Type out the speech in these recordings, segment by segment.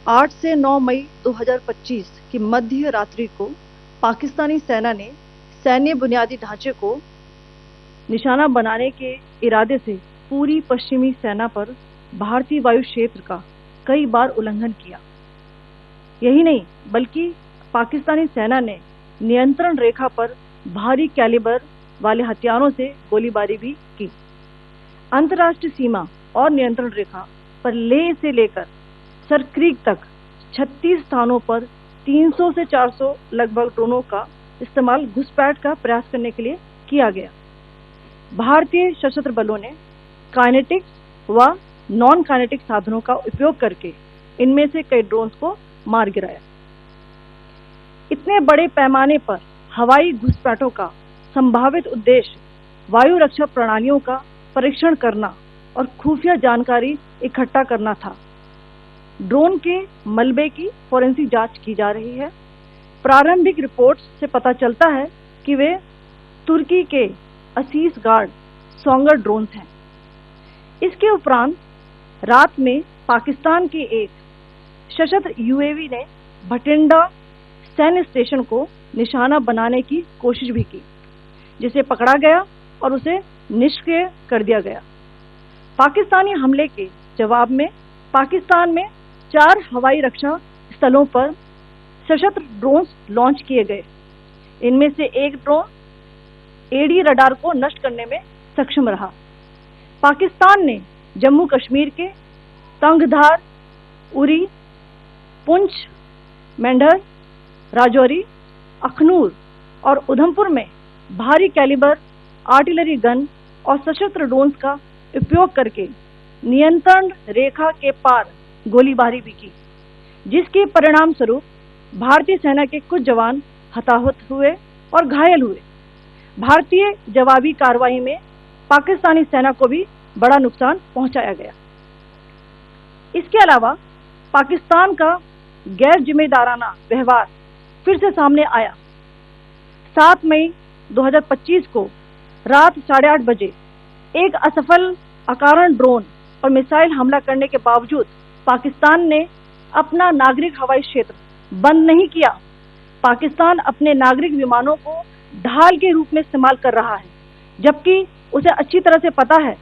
8 से 9 मई 2025 की मध्य रात्रि को पाकिस्तानी सेना ने सैन्य बुनियादी ढांचे को निशाना बनाने के इरादे से पूरी पश्चिमी सेना पर भारतीय वायु क्षेत्र का कई बार उल्लंघन किया। यही नहीं बल्कि पाकिस्तानी सेना ने नियंत्रण रेखा पर भारी कैलिबर वाले हथियारों से गोलीबारी भी की। अंतर्राष्ट्रीय सीमा और नियंत्रण रेखा पर लेह से लेकर सरक्रीक तक 36 स्थानों पर 300 से 400 लगभग ड्रोनों का इस्तेमाल घुसपैठ का प्रयास करने के लिए किया गया। भारतीय सशस्त्र बलों ने काइनेटिक व नॉन काइनेटिक साधनों का उपयोग करके इनमें से कई ड्रोन्स को मार गिराया। इतने बड़े पैमाने पर हवाई घुसपैठों का संभावित उद्देश्य वायु रक्षा प्रणालियों का परीक्षण करना और खुफिया जानकारी इकट्ठा करना था। ड्रोन के मलबे की फोरेंसिक जांच की जा रही है। प्रारंभिक रिपोर्ट्स से पता चलता है कि वे तुर्की के असीस गार्ड सोंगर ड्रोन्स हैं। इसके उपरांत रात में पाकिस्तान के एक सशस्त्र यूएवी ने भटिंडा सैन्य स्टेशन को निशाना बनाने की कोशिश भी की, जिसे पकड़ा गया और उसे निष्क्रिय कर दिया गया। पाकिस्तानी हमले के जवाब में पाकिस्तान में 4 हवाई रक्षा स्थलों पर सशस्त्र ड्रोन्स लॉन्च किए गए। इनमें से एक ड्रोन एडी रडार को नष्ट करने में सक्षम रहा। पाकिस्तान ने जम्मू कश्मीर के तंगधार, उरी, पुंछ, मेंढर, राजौरी, अखनूर और उधमपुर में भारी कैलिबर आर्टिलरी गन और सशस्त्र ड्रोन्स का उपयोग करके नियंत्रण रेखा के पार गोलीबारी भी की, जिसके परिणाम स्वरूप भारतीय सेना के कुछ जवान हताहत हुए और घायल हुए। भारतीय जवाबी कार्रवाई में पाकिस्तानी सेना को भी बड़ा नुकसान पहुंचाया गया। इसके अलावा पाकिस्तान का गैर जिम्मेदाराना व्यवहार फिर से सामने आया। 7 मई 2025 को रात 8:30 बजे एक असफल अकारण ड्रोन और मिसाइल हमला करने के बावजूद पाकिस्तान ने अपना नागरिक हवाई क्षेत्र बंद नहीं किया। पाकिस्तान अपने नागरिक विमानों को ढाल के रूप में इस्तेमाल कर रहा है, जबकि उसे अच्छी तरह से पता है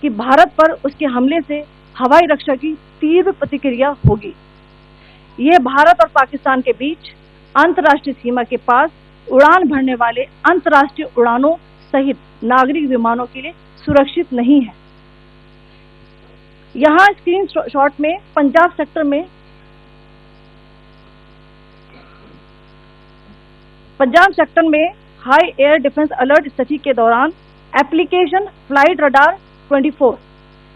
कि भारत पर उसके हमले से हवाई रक्षा की तीव्र प्रतिक्रिया होगी। यह भारत और पाकिस्तान के बीच अंतर्राष्ट्रीय सीमा के पास उड़ान भरने वाले अंतर्राष्ट्रीय उड़ानों सहित नागरिक विमानों के लिए सुरक्षित नहीं है। यहाँ स्क्रीन शॉट में पंजाब सेक्टर में हाई एयर डिफेंस अलर्ट स्थिति के दौरान एप्लीकेशन फ्लाइट रडार 24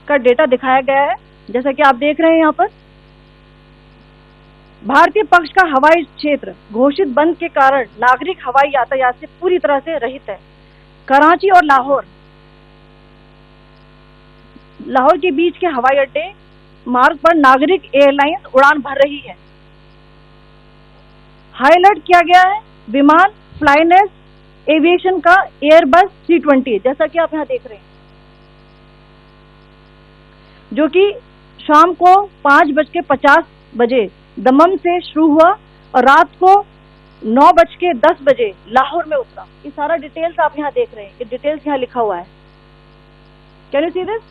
का डेटा दिखाया गया है। जैसा कि आप देख रहे हैं, यहाँ पर भारतीय पक्ष का हवाई क्षेत्र घोषित बंद के कारण नागरिक हवाई यातायात से पूरी तरह से रहित है। कराची और लाहौर के बीच के हवाई अड्डे मार्ग पर नागरिक एयरलाइंस उड़ान भर रही है। हाई अलर्ट किया गया है विमान फ्लाइनेस एविएशन का एयरबस C-20, जैसा कि आप यहाँ देख रहे हैं, जो कि शाम को 5:50 बजे दमम से शुरू हुआ और रात को 9:10 बजे लाहौर में उतरा। ये सारा डिटेल्स आप यहाँ देख रहे हैं। ये डिटेल्स यहाँ लिखा हुआ है। Can you see this?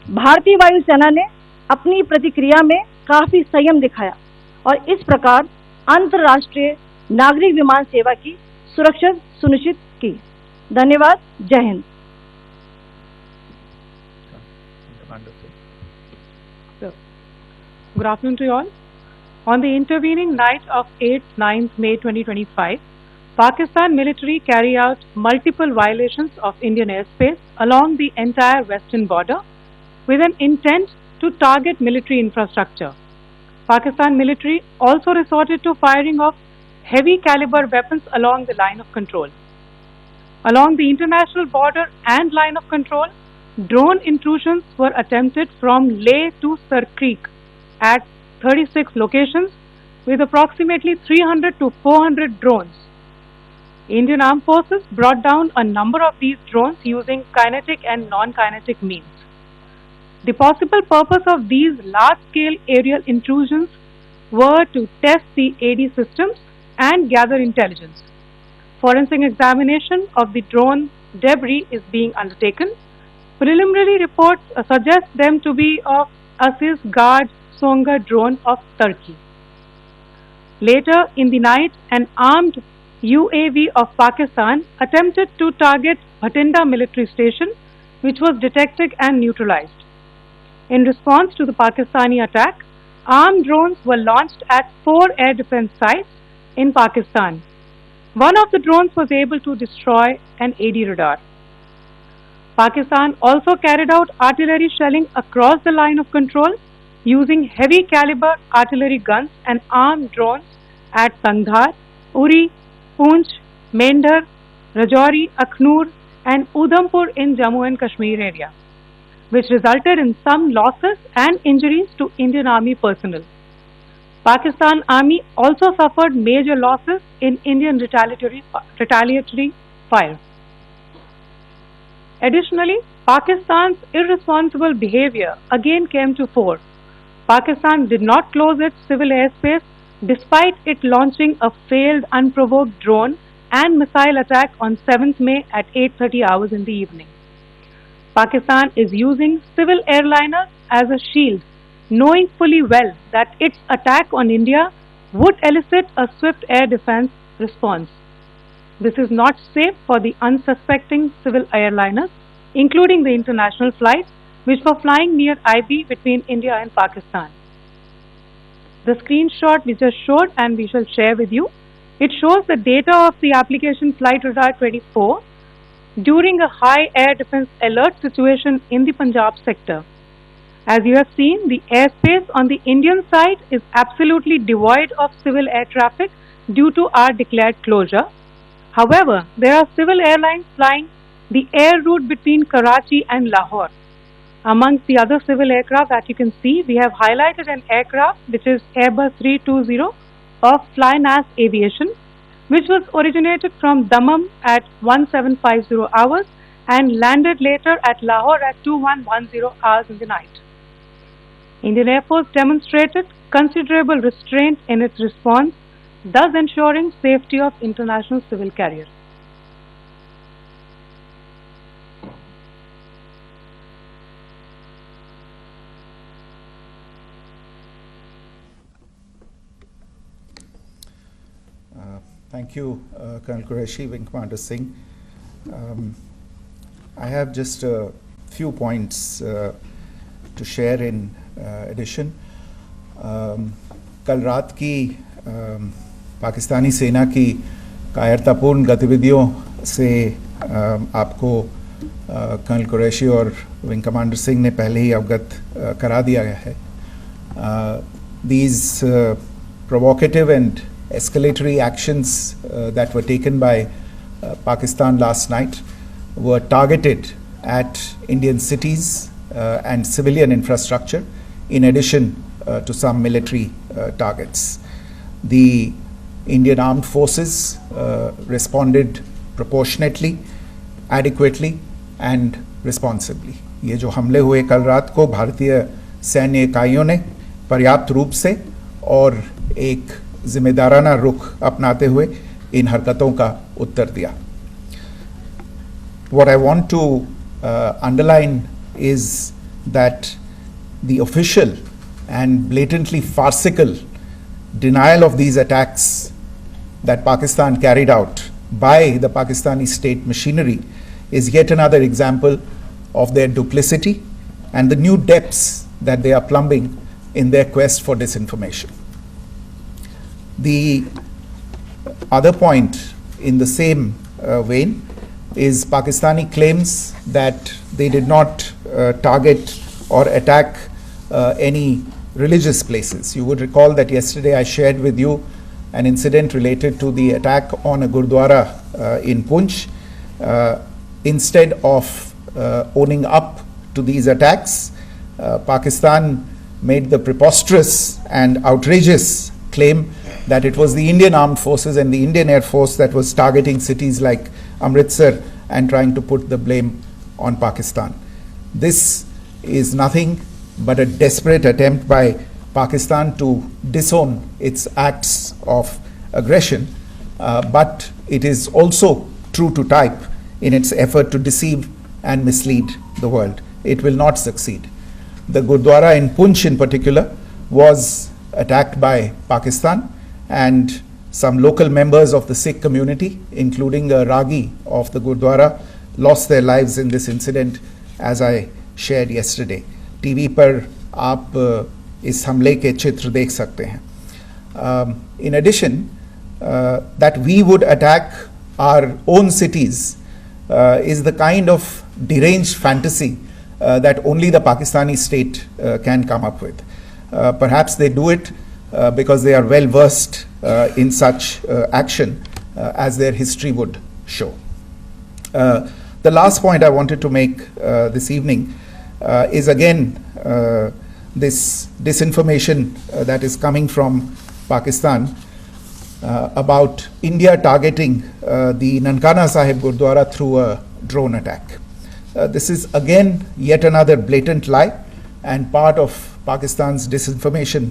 भारतीय वायुसेना ने अपनी प्रतिक्रिया में काफी संयम दिखाया और इस प्रकार अंतर्राष्ट्रीय नागरिक विमान सेवा की सुरक्षा सुनिश्चित की। धन्यवाद। जय Hind. Good afternoon to you all. On the intervening night of 8th 9th May 2025, Pakistan military carried out multiple violations of Indian airspace along the entire western border with an intent to target military infrastructure. Pakistan military also resorted to firing of heavy caliber weapons along the line of control. Along the international border and line of control, drone intrusions were attempted from Leh to Sarkreek at 36 locations with approximately 300 to 400 drones. Indian Armed Forces brought down a number of these drones using kinetic and non-kinetic means. The possible purpose of these large-scale aerial intrusions were to test the AD systems and gather intelligence. Forensic examination of the drone debris is being undertaken. Preliminary reports suggest them to be of Aziz Guard Songa drone of Turkey. Later in the night, an armed UAV of Pakistan attempted to target Bhatinda military station, which was detected and neutralized. In response to the Pakistani attack, armed drones were launched at 4 air defense sites in Pakistan. One of the drones was able to destroy an AD radar. Pakistan also carried out artillery shelling across the line of control using heavy caliber artillery guns and armed drones at Kandhar, Uri, Poonch, Mendhar, Rajouri, Akhnur and Udhampur in Jammu and Kashmir area, which resulted in some losses and injuries to Indian Army personnel. Pakistan Army also suffered major losses in Indian retaliatory fire. Additionally, Pakistan's irresponsible behavior again came to fore. Pakistan did not close its civil airspace despite it launching a failed unprovoked drone and missile attack on 7th May at 8:30 hours in the evening. Pakistan is using civil airliners as a shield, knowing fully well that its attack on India would elicit a swift air defense response. This is not safe for the unsuspecting civil airliners, including the international flights which were flying near IB between India and Pakistan. The screenshot we just showed and we shall share with you, it shows the data of the application Flight Radar 24 during a high air defense alert situation in the Punjab sector. As you have seen, the airspace on the Indian side is absolutely devoid of civil air traffic due to our declared closure. However, there are civil airlines flying the air route between Karachi and Lahore. Amongst the other civil aircraft that you can see, we have highlighted an aircraft which is Airbus 320 of Flynas Aviation, which was originated from Dammam at 1750 hours and landed later at Lahore at 2110 hours in the night. Indian Air Force demonstrated considerable restraint in its response, thus ensuring safety of international civil carriers. Thank you, Colonel Qureshi, Wing Commander Singh. I have just a few points to share in addition. कल रात की पाकिस्तानी सेना की कायरतापूर्ण गतिविधियों से आपको colonel Qureshi और विंग कमांडर सिंह ने पहले ही अवगत करा दिया गया है. These provocative and escalatory actions that were taken by Pakistan last night were targeted at Indian cities and civilian infrastructure, in addition to some military targets. The Indian armed forces responded proportionately, adequately and responsibly. ये जो हमले हुए कल रात को भारतीय सैन्य इकाइयों ने पर्याप्त रूप से और एक जिम्मेदाराना रुख अपनाते हुए इन हरकतों का उत्तर दिया. What I want to underline is that the official and blatantly farcical denial of these attacks that Pakistan carried out by the Pakistani state machinery is yet another example of their duplicity and the new depths that they are plumbing in their quest for disinformation. The other point in the same vein is Pakistani claims that they did not target or attack any religious places. You would recall that yesterday I shared with you an incident related to the attack on a Gurdwara in Poonch. Instead of owning up to these attacks, Pakistan made the preposterous and outrageous claim that it was the Indian Armed Forces and the Indian Air Force that was targeting cities like Amritsar and trying to put the blame on Pakistan. This is nothing but a desperate attempt by Pakistan to disown its acts of aggression, but it is also true to type in its effort to deceive and mislead the world. It will not succeed. The Gurdwara in Poonch in particular was attacked by Pakistan, and some local members of the Sikh community, including a Ragi of the Gurdwara, lost their lives in this incident, as I shared yesterday. TV पर आप इस हमले के चित्र देख सकते हैं. In addition, that we would attack our own cities is the kind of deranged fantasy that only the Pakistani state can come up with. Perhaps they do it because they are well versed in such action, as their history would show. The last point I wanted to make this evening is again this disinformation that is coming from Pakistan about India targeting the Nankana Sahib Gurdwara through a drone attack. This is again yet another blatant lie and part of Pakistan's disinformation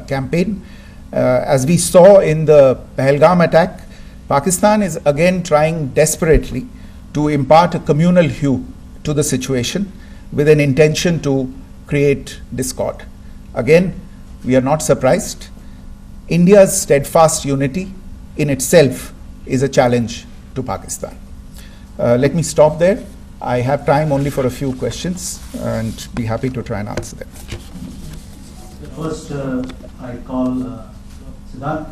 campaign. As we saw in the Pahalgam attack, Pakistan is again trying desperately to impart a communal hue to the situation with an intention to create discord. Again, we are not surprised. India's steadfast unity in itself is a challenge to Pakistan. Let me stop there. I have time only for a few questions and be happy to try and answer them. First, I call Siddharth.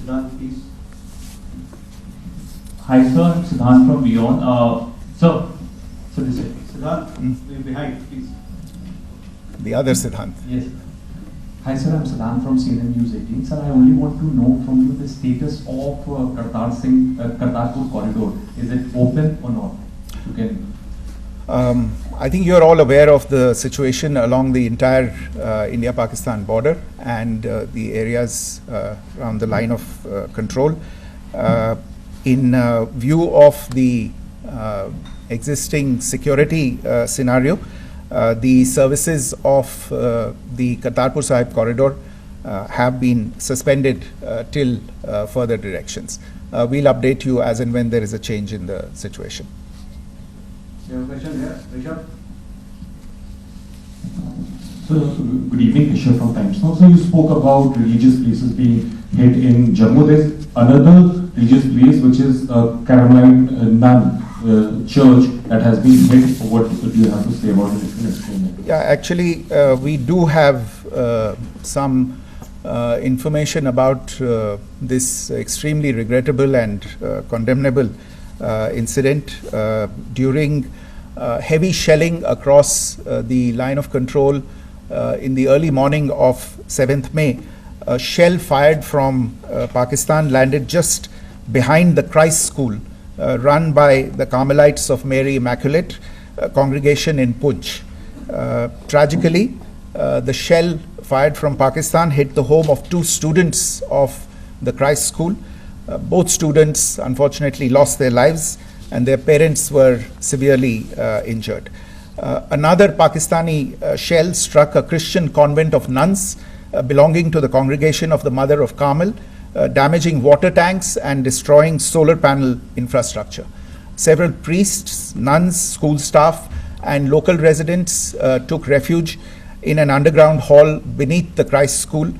Siddharth, please. Hi, sir. I'm Siddharth from Beyond. So this way. Siddharth, behind, please. The other Siddhant. Yes. Hi, sir. I'm Siddharth from CNN News 18. Sir, I only want to know from you the status of Kartarpur corridor. Is it open or not? You can. I think you're all aware of the situation along the entire India-Pakistan border and the areas around the line of control. In view of the existing security scenario, the services of the Kartarpur Sahib corridor have been suspended till further directions. We'll update you as and when there is a change in the situation. You have a question here, Rishabh? So, good evening, Rishabh from Times Now. So, you spoke about religious places being hit in Jammu. There's another religious place which is Caroline Nun church that has been hit. What do you have to say about it? If you can explain that. Yeah, actually, we do have some information about this extremely regrettable and condemnable incident. During heavy shelling across the line of control in the early morning of 7th May, a shell fired from Pakistan landed just behind the Christ School run by the Carmelites of Mary Immaculate congregation in Poonch. Tragically, the shell fired from Pakistan hit the home of 2 students of the Christ School. Both students unfortunately lost their lives and their parents were severely injured. Another Pakistani shell struck a Christian convent of nuns belonging to the congregation of the Mother of Carmel, damaging water tanks and destroying solar panel infrastructure. Several priests, nuns, school staff and local residents took refuge in an underground hall beneath the Christ School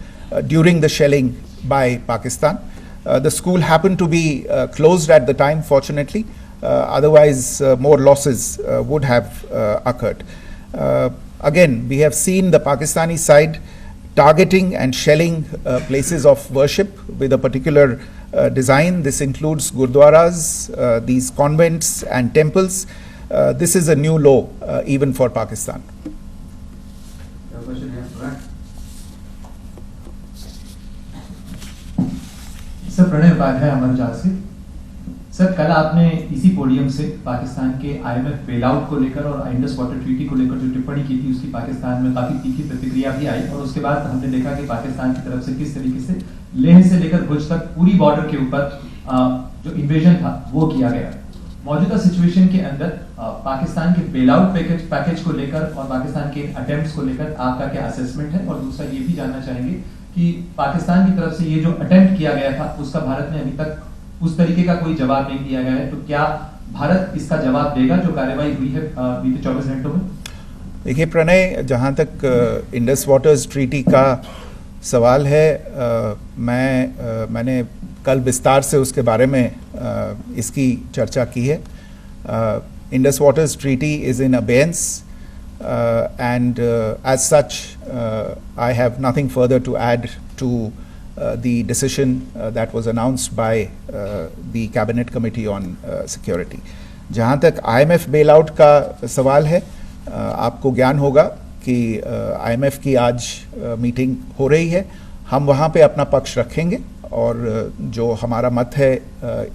during the shelling by Pakistan. The school happened to be closed at the time, fortunately. Otherwise, more losses would have occurred. Again, we have seen the Pakistani side targeting and shelling places of worship with a particular design. This includes gurdwaras, these convents and temples. This is a new low even for Pakistan. You have a question here, right? Sir Pranay Upadhyay अमर जहाज से sir कल आपने इसी podium से पाकिस्तान के IMF bailout को लेकर और इंडस वाटर ट्रीटी को लेकर जो टिप्पणी की थी उसकी पाकिस्तान में काफी तीखी प्रतिक्रिया भी आई और उसके बाद हमने देखा कि पाकिस्तान की तरफ से किस तरीके से लेह से लेकर भुज तक पूरी बॉर्डर के ऊपर जो इन्वेजन था वो किया गया। मौजूदा सिचुएशन के अंदर पाकिस्तान के बेल आउट पैकेज को लेकर और पाकिस्तान के अटेम्प्ट्स को लेकर आपका क्या असेसमेंट है? और दूसरा ये भी जानना चाहेंगे कि पाकिस्तान की तरफ से ये जो अटेम्प्ट किया गया था उसका भारत ने अभी तक उस तरीके का कोई जवाब नहीं दिया गया है, तो क्या भारत इसका जवाब देगा जो कार्रवाई हुई है बीते 24 घंटों में? देखिए प्रणय, जहाँ तक इंडस वाटर्स ट्रीटी का सवाल है, मैंने कल विस्तार से उसके बारे में इसकी चर्चा की है. Indus Waters Treaty is in abeyance, and as such, I have nothing further to add to the decision that was announced by the Cabinet Committee on Security. जहाँ तक IMF bailout का सवाल है, आपको ज्ञान होगा कि IMF की आज मीटिंग हो रही है. हम वहाँ पे अपना पक्ष रखेंगे और जो हमारा मत है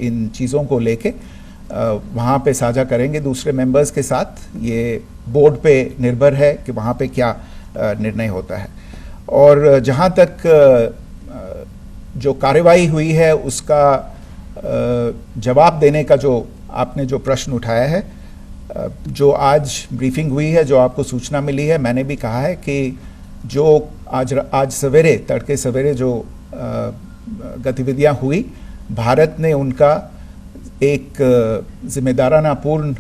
इन चीज़ों को लेके वहाँ पे साझा करेंगे दूसरे मेंबर्स के साथ. ये बोर्ड पे निर्भर है कि वहाँ पे क्या निर्णय होता है. और जहाँ तक जो कार्रवाई हुई है उसका जवाब देने का जो आपने जो प्रश्न उठाया है, जो आज ब्रीफिंग हुई है, जो आपको सूचना मिली है, मैंने भी कहा है कि जो आज सवेरे तड़के सवेरे जो गतिविधियाँ हुई, भारत ने उनका एक जिम्मेदाराना पूर्ण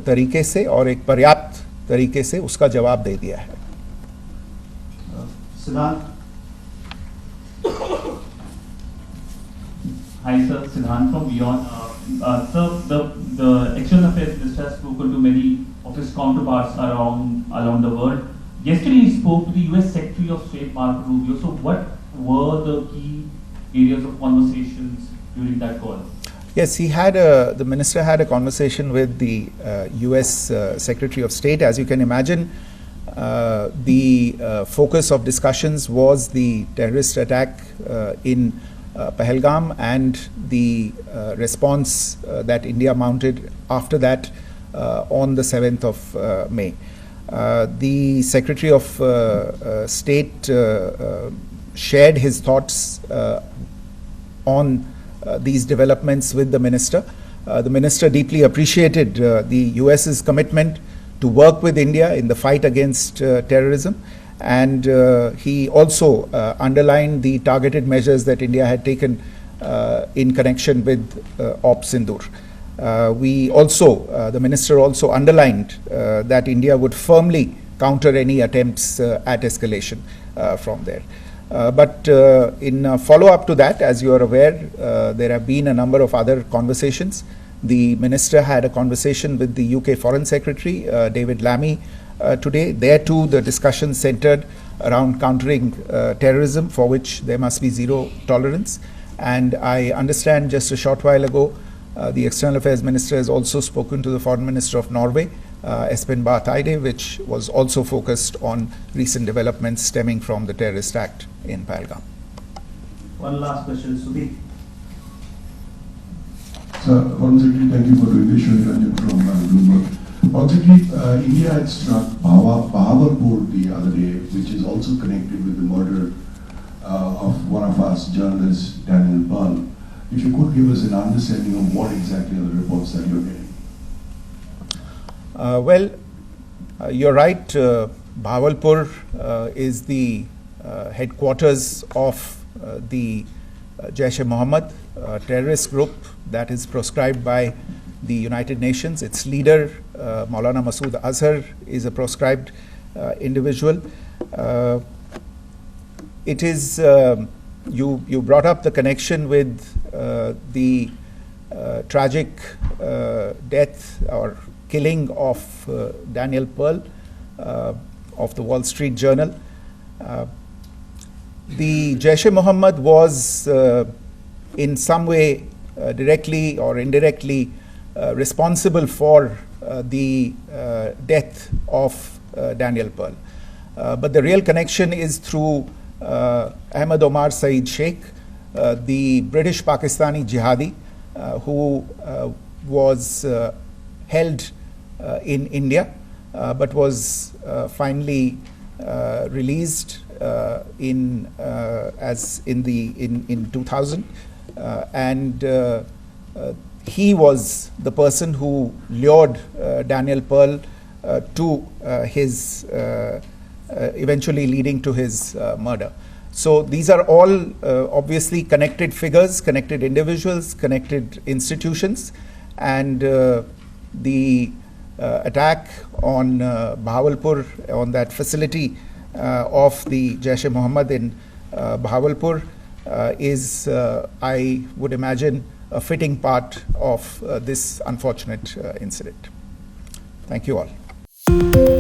तरीके से और एक पर्याप्त तरीके से उसका जवाब दे दिया है. सिद्धांत. Hi sir, Siddhant from Beyond. Sir, the External Affairs Minister has spoken to many of his counterparts around the world. Yesterday he spoke to the US Secretary of State Marco Rubio. So what were the key areas of conversations during that call? Yes, the minister had a conversation with the US Secretary of State. As you can imagine, the focus of discussions was the terrorist attack in Pahalgam and the response that India mounted after that on the 7th of May. The Secretary of State shared his thoughts on these developments with the minister. The minister deeply appreciated the US's commitment to work with India in the fight against terrorism, and he also underlined the targeted measures that India had taken in connection with Ops Sindoor. The minister also underlined that India would firmly counter any attempts at escalation from there. But in follow-up to that, as you are aware, there have been a number of other conversations. The minister had a conversation with the UK Foreign Secretary, David Lammy, today. There too, the discussion centered around countering terrorism, for which there must be zero tolerance. And I understand just a short while ago, the External Affairs Minister has also spoken to the Foreign Minister of Norway, Espen Barth Eide, which was also focused on recent developments stemming from the terrorist act in Pahalgam. One last question, Sudhi. Sir, Foreign Secretary, thank you for doing this. Shri Ranjan from Bloomberg. Foreign Secretary, India had struck Bahawalpur the other day, which is also connected with the murder of one of us journalists, Daniel Pearl. If you could give us an understanding of what exactly are the reports that you're getting. You're right. Bahawalpur is the headquarters of the Jaish-e-Mohammed terrorist group that is proscribed by the United Nations. Its leader, Maulana Masood Azhar, is a proscribed individual. It is, you brought up the connection with the tragic death or killing of Daniel Pearl of the Wall Street Journal. The Jaish-e-Mohammed was in some way directly or indirectly responsible for the death of Daniel Pearl. But the real connection is through Ahmed Omar Saeed Sheikh, the British Pakistani jihadi who was held in India but was finally released in 2000, and he was the person who lured Daniel Pearl to his eventually leading to his murder. So these are all obviously connected figures, connected individuals, connected institutions, and the attack on Bahawalpur, on that facility of the Jaish-e-Mohammed in Bahawalpur is, I would imagine, a fitting part of this unfortunate incident. Thank you all.